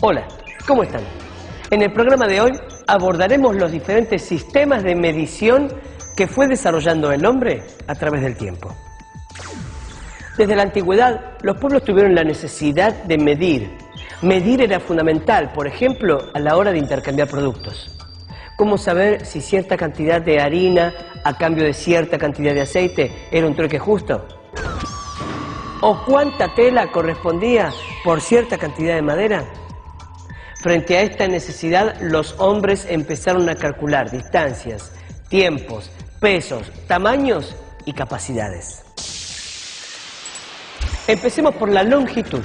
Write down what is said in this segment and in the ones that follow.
Hola, ¿cómo están? En el programa de hoy abordaremos los diferentes sistemas de medición que fue desarrollando el hombre a través del tiempo. Desde la antigüedad, los pueblos tuvieron la necesidad de medir. Medir era fundamental, por ejemplo, a la hora de intercambiar productos. ¿Cómo saber si cierta cantidad de harina a cambio de cierta cantidad de aceite era un trueque justo? ¿O cuánta tela correspondía por cierta cantidad de madera? Frente a esta necesidad, los hombres empezaron a calcular distancias, tiempos, pesos, tamaños y capacidades. Empecemos por la longitud.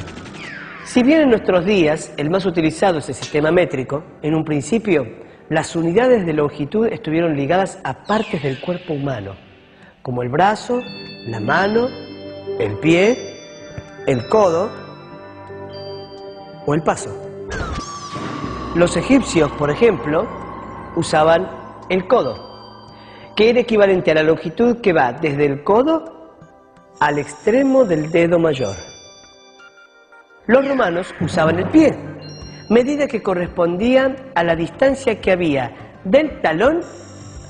Si bien en nuestros días el más utilizado es el sistema métrico, en un principio las unidades de longitud estuvieron ligadas a partes del cuerpo humano, como el brazo, la mano, el pie, el codo o el paso. Los egipcios, por ejemplo, usaban el codo, que era equivalente a la longitud que va desde el codo al extremo del dedo mayor. Los romanos usaban el pie, medida que correspondía a la distancia que había del talón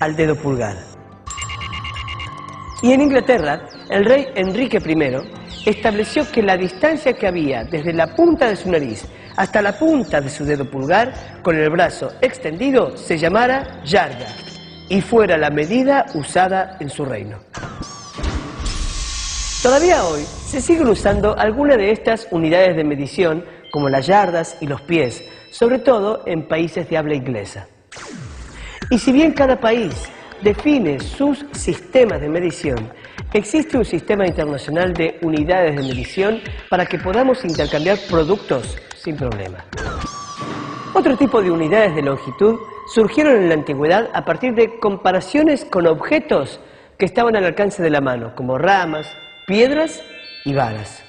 al dedo pulgar. Y en Inglaterra, el rey Enrique I estableció que la distancia que había desde la punta de su nariz hasta la punta de su dedo pulgar, con el brazo extendido, se llamara yarda, y fuera la medida usada en su reino. Todavía hoy se siguen usando algunas de estas unidades de medición, como las yardas y los pies, sobre todo en países de habla inglesa. Y si bien cada país define sus sistemas de medición, existe un sistema internacional de unidades de medición para que podamos intercambiar productos sin problema. Otro tipo de unidades de longitud surgieron en la antigüedad a partir de comparaciones con objetos que estaban al alcance de la mano, como ramas, piedras y varas.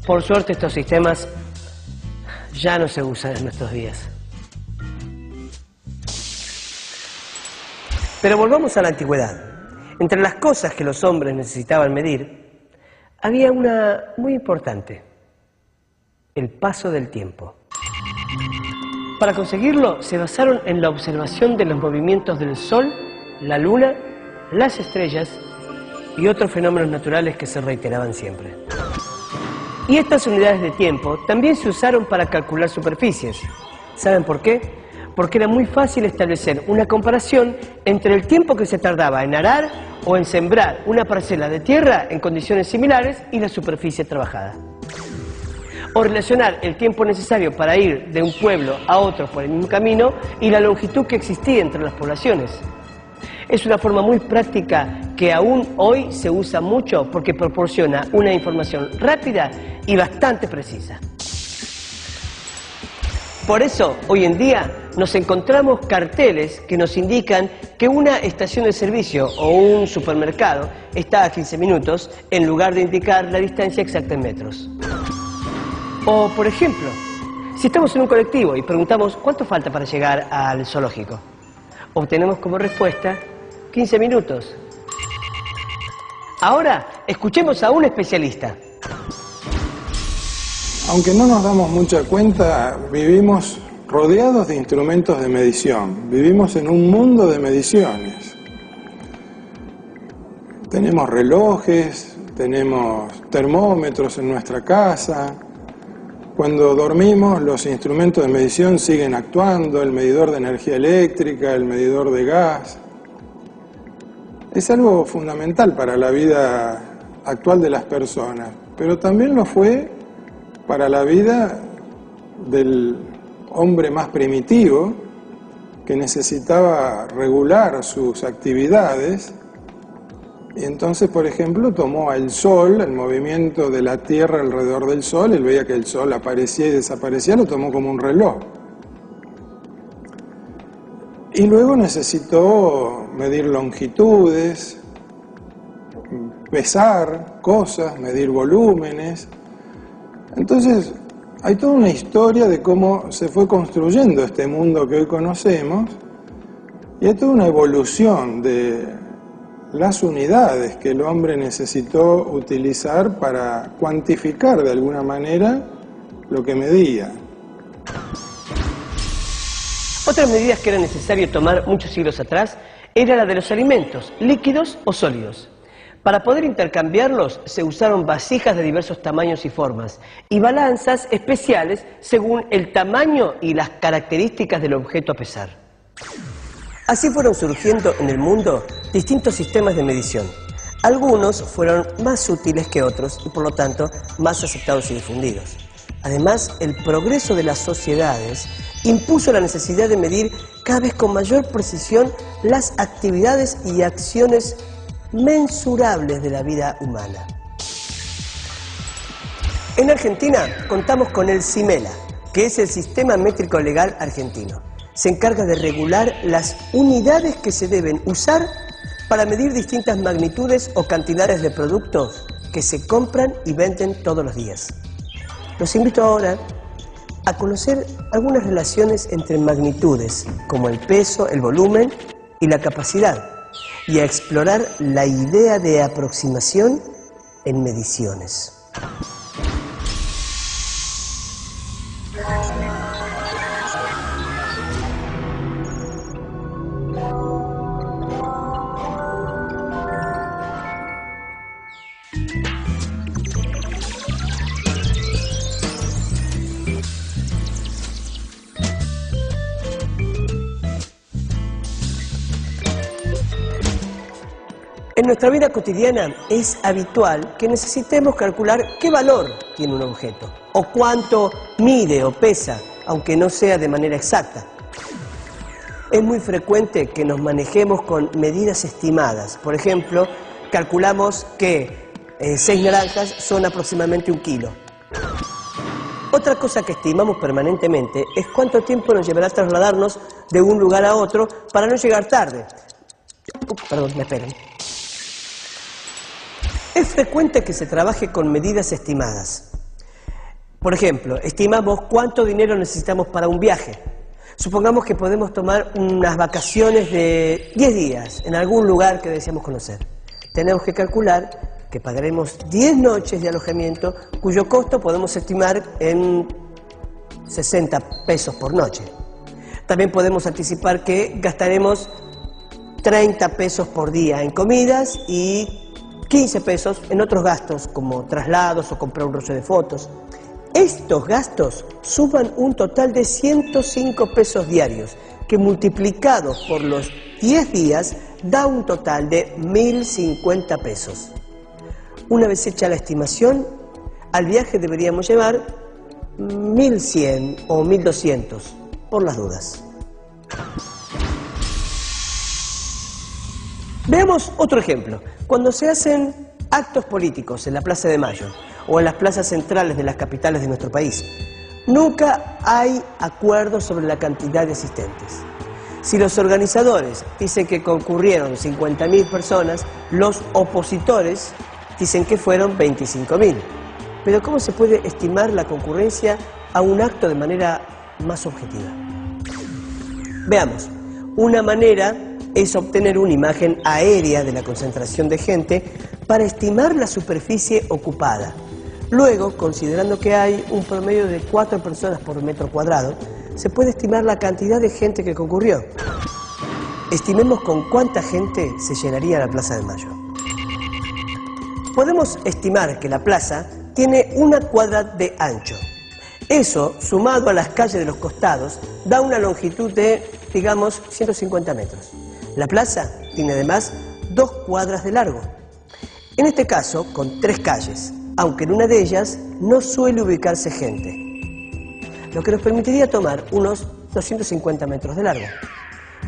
Por suerte estos sistemas ya no se usan en nuestros días. Pero volvamos a la antigüedad. Entre las cosas que los hombres necesitaban medir, había una muy importante: el paso del tiempo. Para conseguirlo, se basaron en la observación de los movimientos del Sol, la Luna, las estrellas y otros fenómenos naturales que se reiteraban siempre. Y estas unidades de tiempo también se usaron para calcular superficies. ¿Saben por qué? Porque era muy fácil establecer una comparación entre el tiempo que se tardaba en arar o en sembrar una parcela de tierra en condiciones similares y la superficie trabajada. O relacionar el tiempo necesario para ir de un pueblo a otro por el mismo camino y la longitud que existía entre las poblaciones. Es una forma muy práctica que aún hoy se usa mucho porque proporciona una información rápida y bastante precisa. Por eso, hoy en día, nos encontramos carteles que nos indican que una estación de servicio o un supermercado está a 15 minutos en lugar de indicar la distancia exacta en metros. O, por ejemplo, si estamos en un colectivo y preguntamos ¿cuánto falta para llegar al zoológico?, obtenemos como respuesta 15 minutos. Ahora, escuchemos a un especialista. Aunque no nos damos mucha cuenta, vivimos rodeados de instrumentos de medición. Vivimos en un mundo de mediciones. Tenemos relojes, tenemos termómetros en nuestra casa. Cuando dormimos, los instrumentos de medición siguen actuando, el medidor de energía eléctrica, el medidor de gas. Es algo fundamental para la vida actual de las personas, pero también lo fue para la vida del hombre más primitivo, que necesitaba regular sus actividades, y entonces, por ejemplo, tomó al Sol, el movimiento de la Tierra alrededor del Sol, él veía que el Sol aparecía y desaparecía, lo tomó como un reloj. Y luego necesitó medir longitudes, pesar cosas, medir volúmenes. Entonces hay toda una historia de cómo se fue construyendo este mundo que hoy conocemos, y hay toda una evolución de las unidades que el hombre necesitó utilizar para cuantificar de alguna manera lo que medía. Otras medidas que era necesario tomar muchos siglos atrás era la de los alimentos, líquidos o sólidos. Para poder intercambiarlos se usaron vasijas de diversos tamaños y formas y balanzas especiales según el tamaño y las características del objeto a pesar. Así fueron surgiendo en el mundo distintos sistemas de medición. Algunos fueron más útiles que otros y por lo tanto más aceptados y difundidos. Además, el progreso de las sociedades impuso la necesidad de medir cada vez con mayor precisión las actividades y acciones mensurables de la vida humana. En Argentina contamos con el CIMELA, que es el Sistema Métrico Legal Argentino. Se encarga de regular las unidades que se deben usar para medir distintas magnitudes o cantidades de productos que se compran y venden todos los días. Los invito ahora a conocer algunas relaciones entre magnitudes, como el peso, el volumen y la capacidad, y a explorar la idea de aproximación en mediciones. En nuestra vida cotidiana es habitual que necesitemos calcular qué valor tiene un objeto o cuánto mide o pesa, aunque no sea de manera exacta. Es muy frecuente que nos manejemos con medidas estimadas. Por ejemplo, calculamos que 6 naranjas son aproximadamente 1 kilo. Otra cosa que estimamos permanentemente es cuánto tiempo nos llevará a trasladarnos de un lugar a otro para no llegar tarde. Perdón, me esperen. Es frecuente que se trabaje con medidas estimadas. Por ejemplo, estimamos cuánto dinero necesitamos para un viaje. Supongamos que podemos tomar unas vacaciones de 10 días en algún lugar que deseamos conocer. Tenemos que calcular que pagaremos 10 noches de alojamiento, cuyo costo podemos estimar en 60 pesos por noche. También podemos anticipar que gastaremos 30 pesos por día en comidas y 15 pesos en otros gastos, como traslados o comprar un rollo de fotos. Estos gastos suman un total de 105 pesos diarios, que multiplicados por los 10 días da un total de 1.050 pesos. Una vez hecha la estimación, al viaje deberíamos llevar 1.100 o 1.200, por las dudas. Veamos otro ejemplo. Cuando se hacen actos políticos en la Plaza de Mayo o en las plazas centrales de las capitales de nuestro país, nunca hay acuerdo sobre la cantidad de asistentes. Si los organizadores dicen que concurrieron 50.000 personas, los opositores dicen que fueron 25.000. Pero ¿cómo se puede estimar la concurrencia a un acto de manera más objetiva? Veamos, una manera es obtener una imagen aérea de la concentración de gente para estimar la superficie ocupada. Luego, considerando que hay un promedio de 4 personas por metro cuadrado, se puede estimar la cantidad de gente que concurrió. Estimemos con cuánta gente se llenaría la Plaza de Mayo. Podemos estimar que la plaza tiene 1 cuadra de ancho. Eso, sumado a las calles de los costados, da una longitud de, digamos, 150 metros. La plaza tiene además 2 cuadras de largo. En este caso, con 3 calles, aunque en una de ellas no suele ubicarse gente, lo que nos permitiría tomar unos 250 metros de largo.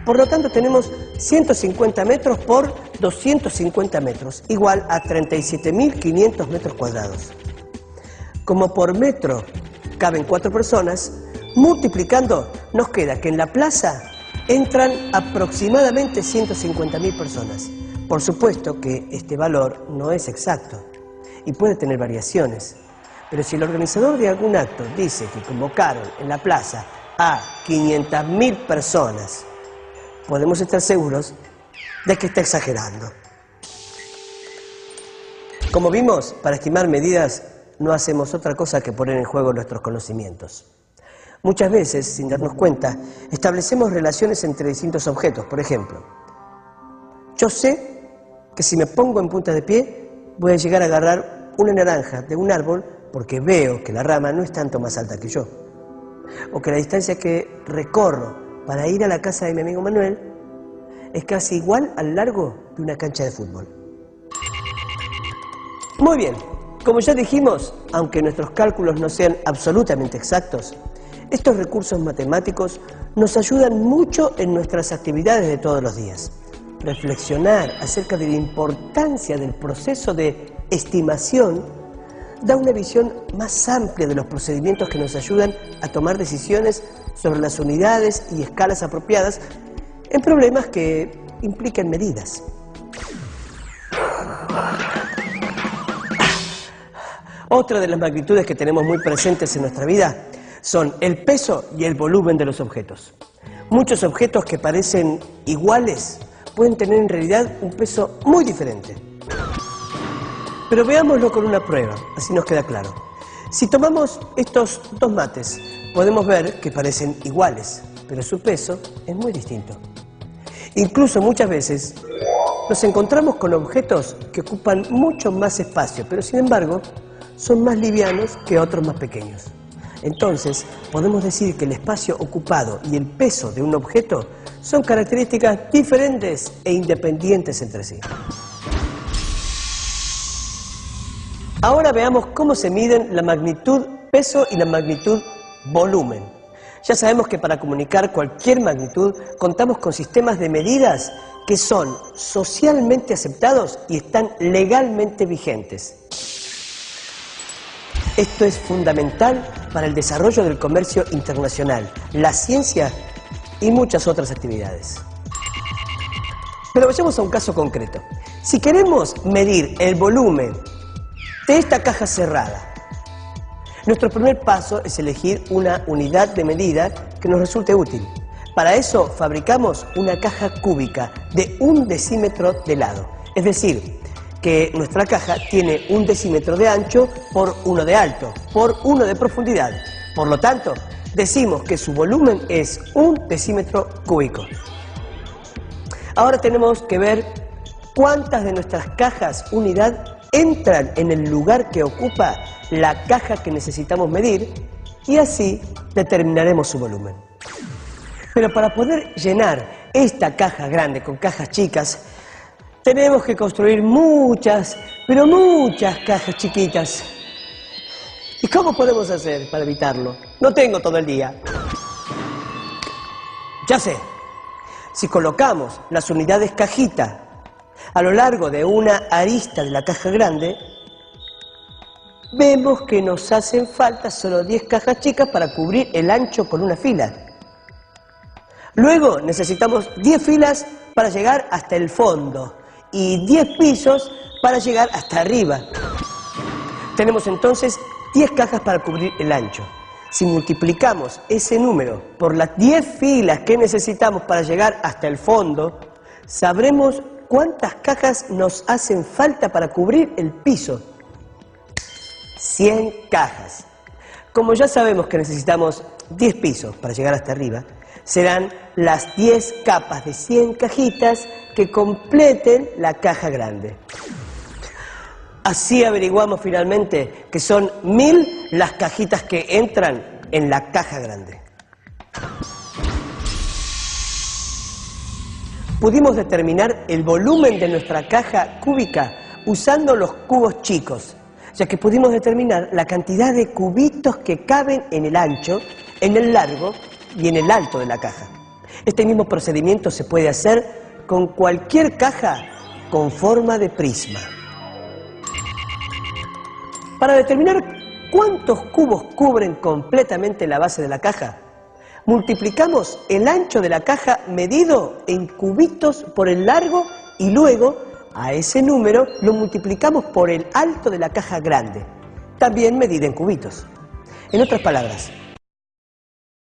Por lo tanto, tenemos 150 metros por 250 metros, igual a 37.500 metros cuadrados. Como por metro caben 4 personas, multiplicando nos queda que en la plaza entran aproximadamente 150.000 personas. Por supuesto que este valor no es exacto y puede tener variaciones. Pero si el organizador de algún acto dice que convocaron en la plaza a 500.000 personas, podemos estar seguros de que está exagerando. Como vimos, para estimar medidas no hacemos otra cosa que poner en juego nuestros conocimientos. Muchas veces, sin darnos cuenta, establecemos relaciones entre distintos objetos. Por ejemplo, yo sé que si me pongo en punta de pie voy a llegar a agarrar una naranja de un árbol porque veo que la rama no es tanto más alta que yo, o que la distancia que recorro para ir a la casa de mi amigo Manuel es casi igual al largo de una cancha de fútbol. Muy bien, como ya dijimos, aunque nuestros cálculos no sean absolutamente exactos, estos recursos matemáticos nos ayudan mucho en nuestras actividades de todos los días. Reflexionar acerca de la importancia del proceso de estimación da una visión más amplia de los procedimientos que nos ayudan a tomar decisiones sobre las unidades y escalas apropiadas en problemas que implican medidas. Otra de las magnitudes que tenemos muy presentes en nuestra vida son el peso y el volumen de los objetos. Muchos objetos que parecen iguales pueden tener en realidad un peso muy diferente. Pero veámoslo con una prueba, así nos queda claro. Si tomamos estos dos mates, podemos ver que parecen iguales, pero su peso es muy distinto. Incluso muchas veces nos encontramos con objetos que ocupan mucho más espacio, pero sin embargo son más livianos que otros más pequeños. Entonces, podemos decir que el espacio ocupado y el peso de un objeto son características diferentes e independientes entre sí. Ahora veamos cómo se miden la magnitud peso y la magnitud volumen. Ya sabemos que para comunicar cualquier magnitud contamos con sistemas de medidas que son socialmente aceptados y están legalmente vigentes. Esto es fundamental para el desarrollo del comercio internacional, la ciencia y muchas otras actividades. Pero vayamos a un caso concreto. Si queremos medir el volumen de esta caja cerrada, nuestro primer paso es elegir una unidad de medida que nos resulte útil. Para eso fabricamos una caja cúbica de 1 decímetro de lado, es decir, que nuestra caja tiene 1 decímetro de ancho por 1 de alto, por 1 de profundidad. Por lo tanto, decimos que su volumen es 1 decímetro cúbico. Ahora tenemos que ver cuántas de nuestras cajas unidad entran en el lugar que ocupa la caja que necesitamos medir y así determinaremos su volumen. Pero para poder llenar esta caja grande con cajas chicas, tenemos que construir muchas, pero muchas cajas chiquitas. ¿Y cómo podemos hacer para evitarlo? No tengo todo el día. Ya sé, si colocamos las unidades cajita a lo largo de una arista de la caja grande, vemos que nos hacen falta solo 10 cajas chicas para cubrir el ancho con una fila. Luego necesitamos 10 filas para llegar hasta el fondo y 10 pisos para llegar hasta arriba. Tenemos entonces 10 cajas para cubrir el ancho. Si multiplicamos ese número por las 10 filas que necesitamos para llegar hasta el fondo, sabremos cuántas cajas nos hacen falta para cubrir el piso. 100 cajas. Como ya sabemos que necesitamos 10 pisos para llegar hasta arriba, serán las 10 capas de 100 cajitas que completen la caja grande. Así averiguamos finalmente que son 1000 las cajitas que entran en la caja grande. Pudimos determinar el volumen de nuestra caja cúbica usando los cubos chicos, ya que pudimos determinar la cantidad de cubitos que caben en el ancho, en el largo y en el alto de la caja. Este mismo procedimiento se puede hacer con cualquier caja con forma de prisma. Para determinar cuántos cubos cubren completamente la base de la caja, multiplicamos el ancho de la caja medido en cubitos por el largo y luego a ese número lo multiplicamos por el alto de la caja grande. también medida en cubitos. En otras palabras,